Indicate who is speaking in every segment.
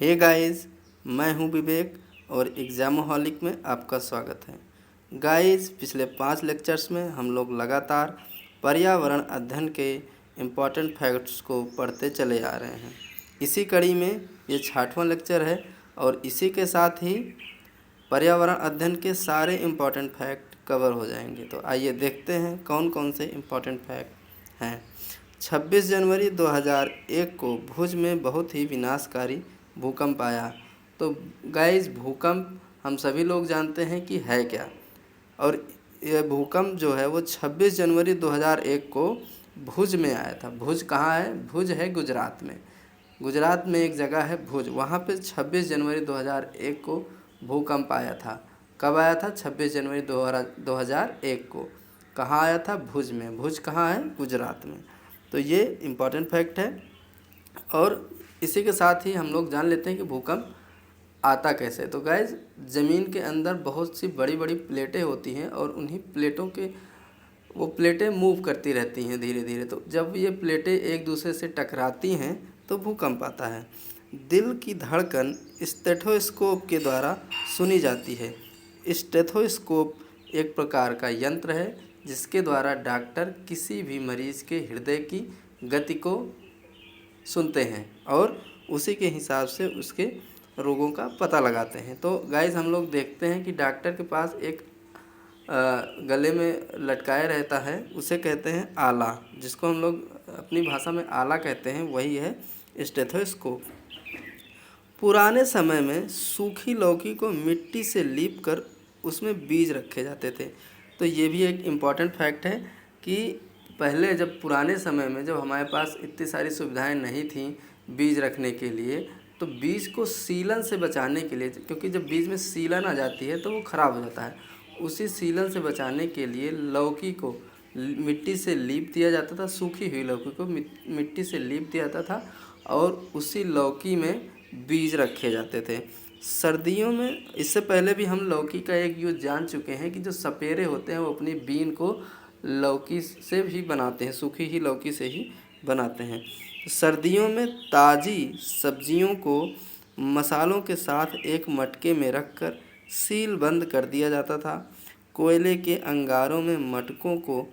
Speaker 1: Hey guys, मैं हूं विवेक और एग्जामोहॉलिक में आपका स्वागत है। गाइस, पिछले 5 लेक्चर्स में हम लोग लगातार पर्यावरण अध्ययन के इम्पॉर्टेंट फैक्ट्स को पढ़ते चले आ रहे हैं। इसी कड़ी में ये 6वां लेक्चर है और इसी के साथ ही पर्यावरण अध्ययन के सारे इम्पॉर्टेंट फैक्ट कवर हो जाएंगे। तो आइए देखते हैं कौन कौन से इम्पॉर्टेंट फैक्ट हैं। 26 जनवरी 2001 को भुज में बहुत ही विनाशकारी भूकंप आया। तो गाइस, भूकंप हम सभी लोग जानते हैं कि है क्या, और यह भूकंप जो है वो 26 जनवरी 2001 को भुज में आया था। भुज कहाँ है? भुज है गुजरात में। गुजरात में एक जगह है भुज, वहाँ पे 26 जनवरी 2001 को भूकंप आया था। कब आया था? 26 जनवरी 2001 को। कहाँ आया था? भुज में। भुज कहाँ है? गुजरात में। तो ये इम्पॉर्टेंट फैक्ट है। और इसी के साथ ही हम लोग जान लेते हैं कि भूकंप आता कैसे। तो गाइज, ज़मीन के अंदर बहुत सी बड़ी बड़ी प्लेटें होती हैं और उन्हीं प्लेटों के वो प्लेटें मूव करती रहती हैं धीरे धीरे। तो जब ये प्लेटें एक दूसरे से टकराती हैं तो भूकंप आता है। दिल की धड़कन स्टेथोस्कोप के द्वारा सुनी जाती है। स्टेथोस्कोप एक प्रकार का यंत्र है जिसके द्वारा डॉक्टर किसी भी मरीज़ के हृदय की गति को सुनते हैं और उसी के हिसाब से उसके रोगों का पता लगाते हैं। तो गाइस, हम लोग देखते हैं कि डॉक्टर के पास एक गले में लटकाए रहता है, उसे कहते हैं आला, जिसको हम लोग अपनी भाषा में आला कहते हैं, वही है स्टेथोस्कोप। पुराने समय में सूखी लौकी को मिट्टी से लीप कर उसमें बीज रखे जाते थे। तो ये भी एक इम्पॉर्टेंट फैक्ट है कि पहले जब पुराने समय में जब हमारे पास इतनी सारी सुविधाएं नहीं थीं बीज रखने के लिए, तो बीज को सीलन से बचाने के लिए, क्योंकि जब बीज में सीलन आ जाती है तो वो ख़राब हो जाता है, उसी सीलन से बचाने के लिए लौकी को मिट्टी से लीप दिया जाता था। सूखी हुई लौकी को मिट्टी से लीप दिया जाता था और उसी लौकी में बीज रखे जाते थे। सर्दियों में, इससे पहले भी हम लौकी का एक यूज़ जान चुके हैं कि जो सपेरे होते हैं वो अपनी बीन को लौकी से भी बनाते हैं, सूखी ही लौकी से ही बनाते हैं। सर्दियों में ताज़ी सब्जियों को मसालों के साथ एक मटके में रखकर सील बंद कर दिया जाता था। कोयले के अंगारों में मटकों को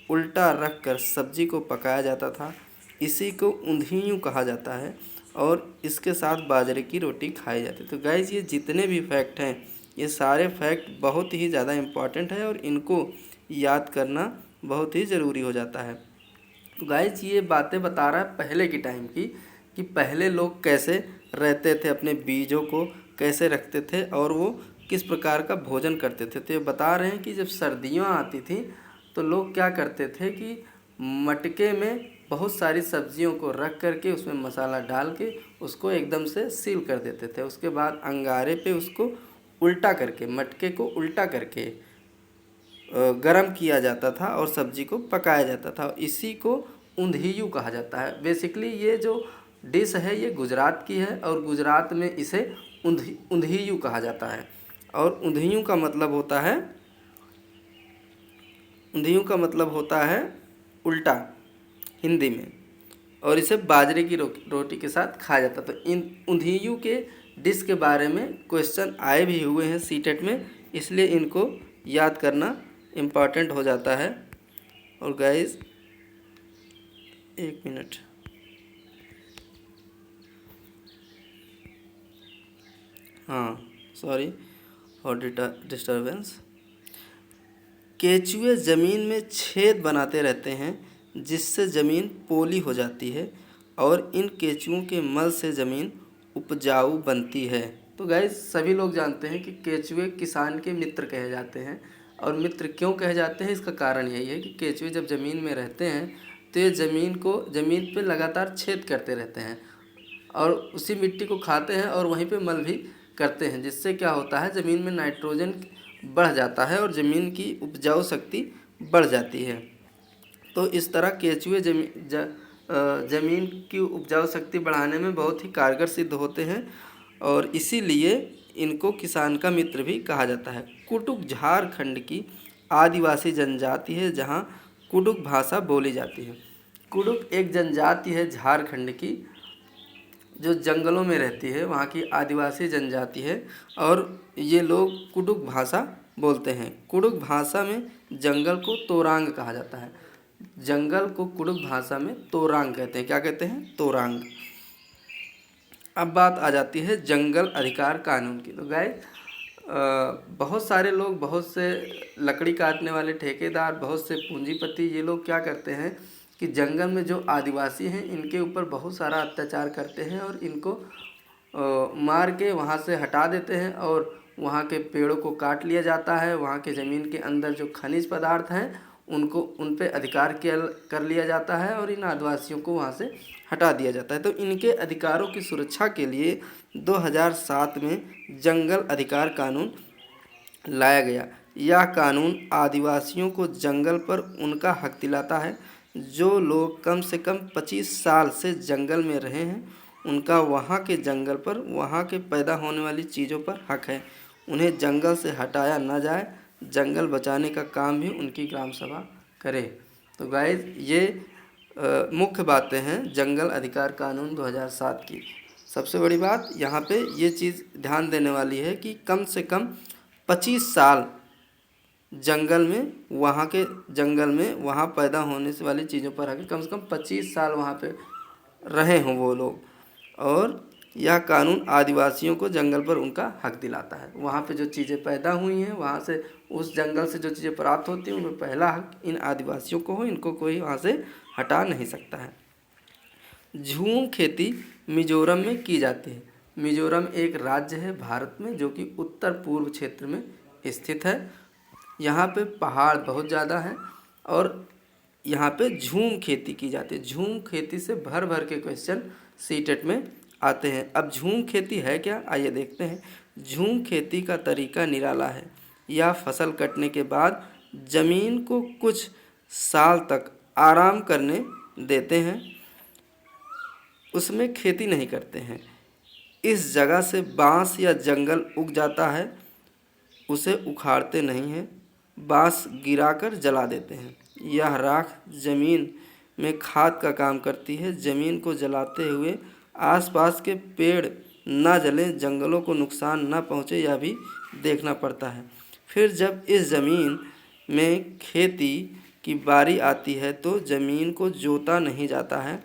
Speaker 1: उल्टा रखकर सब्जी को पकाया जाता था। इसी को ऊंधियूँ कहा जाता है और इसके साथ बाजरे की रोटी खाई जाती है। तो गाइस, ये जितने भी फैक्ट हैं ये सारे फैक्ट बहुत ही ज़्यादा इम्पॉर्टेंट है और इनको याद करना बहुत ही ज़रूरी हो जाता है। तो गाइस, ये बातें बता रहा है पहले की टाइम की, कि पहले लोग कैसे रहते थे, अपने बीजों को कैसे रखते थे और वो किस प्रकार का भोजन करते थे। तो ये बता रहे हैं कि जब सर्दियाँ आती थी तो लोग क्या करते थे कि मटके में बहुत सारी सब्जियों को रख करके उसमें मसाला डाल के उसको एकदम से सील कर देते थे। उसके बाद अंगारे पे उसको उल्टा करके, मटके को उल्टा करके गरम किया जाता था और सब्जी को पकाया जाता था। इसी को ऊंधियू कहा जाता है। बेसिकली ये जो डिश है ये गुजरात की है और गुजरात में इसे ऊंधियू कहा जाता है। और ऊंधियू का मतलब होता है उल्टा हिंदी में, और इसे बाजरे की रोटी के साथ खाया जाता। तो इन ऊंधियू के डिश के बारे में क्वेश्चन आए भी हुए हैं सीटेट में, इसलिए इनको याद करना इम्पॉर्टेंट हो जाता है। और गाइस, एक मिनट, सॉरी फॉर डिस्टर्बेंस। केचुए ज़मीन में छेद बनाते रहते हैं जिससे ज़मीन पोली हो जाती है और इन केचुओं के मल से ज़मीन उपजाऊ बनती है। तो गाइस, सभी लोग जानते हैं कि केचुए किसान के मित्र कहे जाते हैं। और मित्र क्यों कहे जाते हैं, इसका कारण यही है कि केचुए जब ज़मीन में रहते हैं तो ये ज़मीन पे लगातार छेद करते रहते हैं और उसी मिट्टी को खाते हैं और वहीं पे मल भी करते हैं, जिससे क्या होता है, ज़मीन में नाइट्रोजन बढ़ जाता है और ज़मीन की उपजाऊ शक्ति बढ़ जाती है। तो इस तरह केचुए ज़मीन की उपजाऊ शक्ति बढ़ाने में बहुत ही कारगर सिद्ध होते हैं और इसीलिए इनको किसान का मित्र भी कहा जाता है। कुटुक झारखंड की आदिवासी जनजाति है जहाँ कुडुक भाषा बोली जाती है। कुडुक एक जनजाति है झारखंड की, जो जंगलों में रहती है वहाँ की आदिवासी जनजाति है और ये लोग कुडुक भाषा बोलते हैं। कुडुक भाषा में जंगल को तोरांग कहा जाता है। जंगल को कुडुक भाषा में तोरांग कहते हैं। क्या कहते हैं? तोरांग। अब बात आ जाती है जंगल अधिकार कानून की। तो गाइस बहुत सारे लोग, बहुत से लकड़ी काटने वाले ठेकेदार, बहुत से पूंजीपति, ये लोग क्या करते हैं कि जंगल में जो आदिवासी हैं इनके ऊपर बहुत सारा अत्याचार करते हैं और इनको मार के वहाँ से हटा देते हैं और वहाँ के पेड़ों को काट लिया जाता है। वहाँ के ज़मीन के अंदर जो खनिज पदार्थ हैं उनको उन पे अधिकार कर लिया जाता है और इन आदिवासियों को वहाँ से हटा दिया जाता है। तो इनके अधिकारों की सुरक्षा के लिए 2007 में जंगल अधिकार कानून लाया गया। यह कानून आदिवासियों को जंगल पर उनका हक दिलाता है। जो लोग कम से कम 25 साल से जंगल में रहे हैं उनका वहाँ के जंगल पर, वहाँ के पैदा होने वाली चीज़ों पर हक है। उन्हें जंगल से हटाया न जाए। जंगल बचाने का काम भी उनकी ग्राम सभा करे। तो गाइस ये मुख्य बातें हैं जंगल अधिकार कानून 2007 की। सबसे बड़ी बात यहाँ पे ये चीज़ ध्यान देने वाली है कि कम से कम 25 साल जंगल में, वहाँ के जंगल में, वहाँ पैदा होने से वाली चीज़ों पर हक, कम से कम 25 साल वहाँ पे रहे हों वो लोग। और यह कानून आदिवासियों को जंगल पर उनका हक दिलाता है। वहाँ पे जो चीज़ें पैदा हुई हैं, वहाँ से, उस जंगल से जो चीज़ें प्राप्त होती हैं उनमें पहला हक इन आदिवासियों को हो। इनको कोई वहाँ से हटा नहीं सकता है। झूम खेती मिजोरम में की जाती है। मिजोरम एक राज्य है भारत में जो कि उत्तर पूर्व क्षेत्र में स्थित है। यहाँ पे पहाड़ बहुत ज़्यादा हैं और यहाँ पे झूम खेती की जाती है। झूम खेती से भर भर के क्वेश्चन सीटेट में आते हैं। अब झूम खेती है क्या, आइए देखते हैं। झूम खेती का तरीका निराला है। यह फसल कटने के बाद ज़मीन को कुछ साल तक आराम करने देते हैं, उसमें खेती नहीं करते हैं। इस जगह से बांस या जंगल उग जाता है, उसे उखाड़ते नहीं हैं, बांस गिराकर जला देते हैं। यह राख ज़मीन में खाद का काम करती है। ज़मीन को जलाते हुए आसपास के पेड़ न जलें, जंगलों को नुकसान न पहुँचे, यह भी देखना पड़ता है। फिर जब इस ज़मीन में खेती की बारी आती है तो ज़मीन को जोता नहीं जाता है,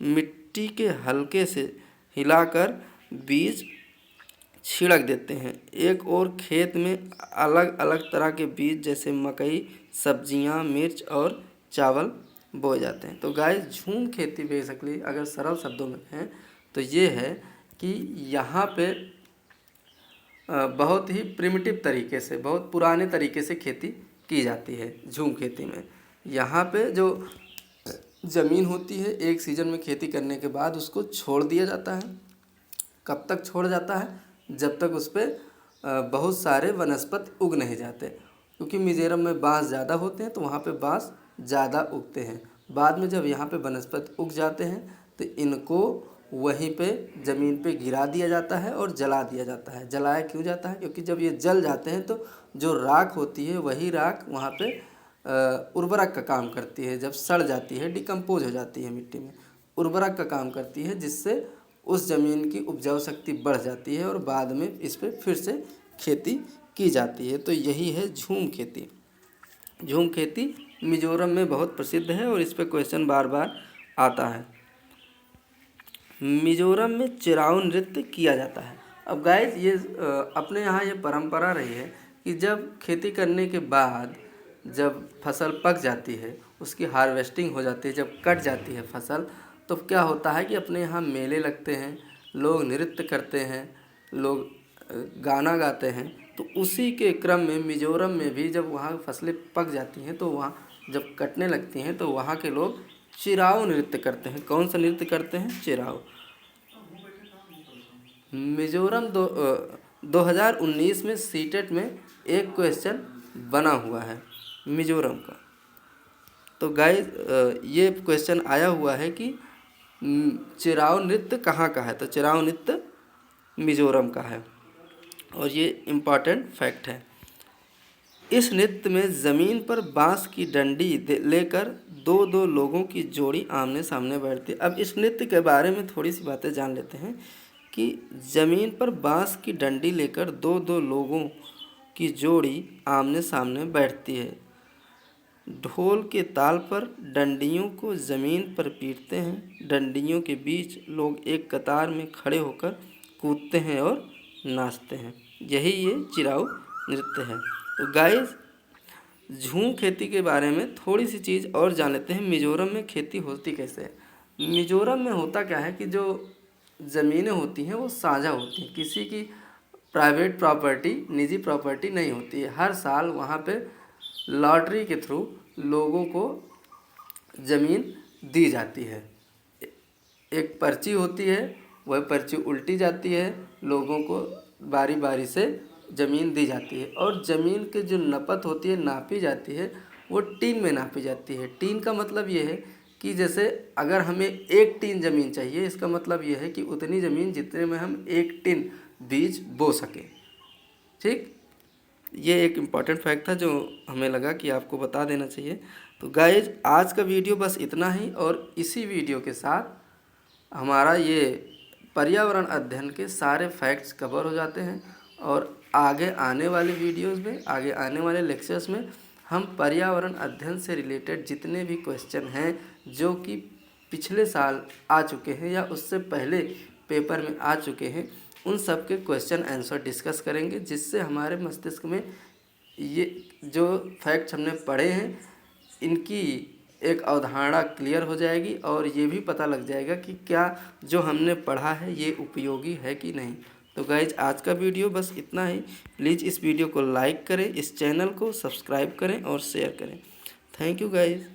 Speaker 1: मिट्टी के हल्के से हिलाकर बीज छिड़क देते हैं। एक और खेत में अलग अलग तरह के बीज जैसे मकई, सब्जियां, मिर्च और चावल बोए जाते हैं। तो गाइस झूम खेती बेसिकली अगर सरल शब्दों में कहें तो ये है कि यहाँ पे बहुत ही प्रिमिटिव तरीके से, बहुत पुराने तरीके से खेती की जाती है झूम खेती में। यहाँ पे जो ज़मीन होती है एक सीज़न में खेती करने के बाद उसको छोड़ दिया जाता है। कब तक छोड़ जाता है? जब तक उस पर बहुत सारे वनस्पति उग नहीं जाते, क्योंकि मिज़ोरम में बांस ज़्यादा होते हैं तो वहाँ पे बांस ज़्यादा उगते हैं। बाद में जब यहाँ पे वनस्पति उग जाते हैं तो इनको वहीं पे ज़मीन पे गिरा दिया जाता है और जला दिया जाता है। जलाया क्यों जाता है? क्योंकि जब ये जल जाते हैं तो जो राख होती है वही राख वहाँ पे उर्वरक का काम करती है। जब सड़ जाती है, डिकम्पोज हो जाती है मिट्टी में, उर्वरक का काम करती है, जिससे उस ज़मीन की उपजाऊ शक्ति बढ़ जाती है और बाद में इस पर फिर से खेती की जाती है। तो यही है झूम खेती। झूम खेती मिजोरम में बहुत प्रसिद्ध है और इस पर क्वेश्चन बार बार आता है। मिजोरम में चिराऊ नृत्य किया जाता है। अब गाइस ये अपने यहाँ ये परंपरा रही है कि जब खेती करने के बाद जब फसल पक जाती है, उसकी हार्वेस्टिंग हो जाती है, जब कट जाती है फसल, तो क्या होता है कि अपने यहाँ मेले लगते हैं, लोग नृत्य करते हैं, लोग गाना गाते हैं। तो उसी के क्रम में मिजोरम में भी जब वहाँ फसलें पक जाती हैं तो वहाँ जब कटने लगती हैं तो वहाँ के लोग चिराऊ नृत्य करते हैं। कौन सा नृत्य करते हैं? चिराऊ। मिजोरम 2019 में सीटेट में एक क्वेश्चन बना हुआ है मिजोरम का। तो गाइस ये क्वेश्चन आया हुआ है कि चिराऊ नृत्य कहाँ का है? तो चिराऊ नृत्य मिजोरम का है और ये इम्पॉर्टेंट फैक्ट है। इस नृत्य में ज़मीन पर बांस की डंडी लेकर दो दो लोगों की जोड़ी आमने सामने बैठती है। अब इस नृत्य के बारे में थोड़ी सी बातें जान लेते हैं कि ज़मीन पर बांस की डंडी लेकर दो दो लोगों की जोड़ी आमने सामने बैठती है। ढोल के ताल पर डंडियों को ज़मीन पर पीटते हैं। डंडियों के बीच लोग एक कतार में खड़े होकर कूदते हैं और नाचते हैं। यही ये चिराऊ नृत्य है। तो गाइस, झूम खेती के बारे में थोड़ी सी चीज़ और जान लेते हैं। मिज़ोरम में खेती होती कैसे है। मिज़ोरम में होता क्या है कि जो ज़मीनें होती हैं वो साझा होती हैं, किसी की प्राइवेट प्रॉपर्टी, निजी प्रॉपर्टी नहीं होती है। हर साल वहाँ पे लॉटरी के थ्रू लोगों को ज़मीन दी जाती है। एक पर्ची होती है, वह पर्ची उल्टी जाती है, लोगों को बारी बारी से ज़मीन दी जाती है और ज़मीन के जो नपत होती है, नापी जाती है, वो टीन में नापी जाती है। टीन का मतलब ये है कि जैसे अगर हमें 1 टीन ज़मीन चाहिए, इसका मतलब ये है कि उतनी ज़मीन जितने में हम 1 टीन बीज बो सकें। ठीक, ये एक इम्पॉर्टेंट फैक्ट था जो हमें लगा कि आपको बता देना चाहिए। तो गाइज, आज का वीडियो बस इतना ही और इसी वीडियो के साथ हमारा ये पर्यावरण अध्ययन के सारे फैक्ट्स कवर हो जाते हैं और आगे आने वाले वीडियोस में, आगे आने वाले लेक्चर्स में हम पर्यावरण अध्ययन से रिलेटेड जितने भी क्वेश्चन हैं जो कि पिछले साल आ चुके हैं या उससे पहले पेपर में आ चुके हैं, उन सब के क्वेश्चन आंसर डिस्कस करेंगे, जिससे हमारे मस्तिष्क में ये जो फैक्ट्स हमने पढ़े हैं इनकी एक अवधारणा क्लियर हो जाएगी और ये भी पता लग जाएगा कि क्या जो हमने पढ़ा है ये उपयोगी है कि नहीं। तो गाइज, आज का वीडियो बस इतना ही। प्लीज़ इस वीडियो को लाइक करें, इस चैनल को सब्सक्राइब करें और शेयर करें। Thank you guys.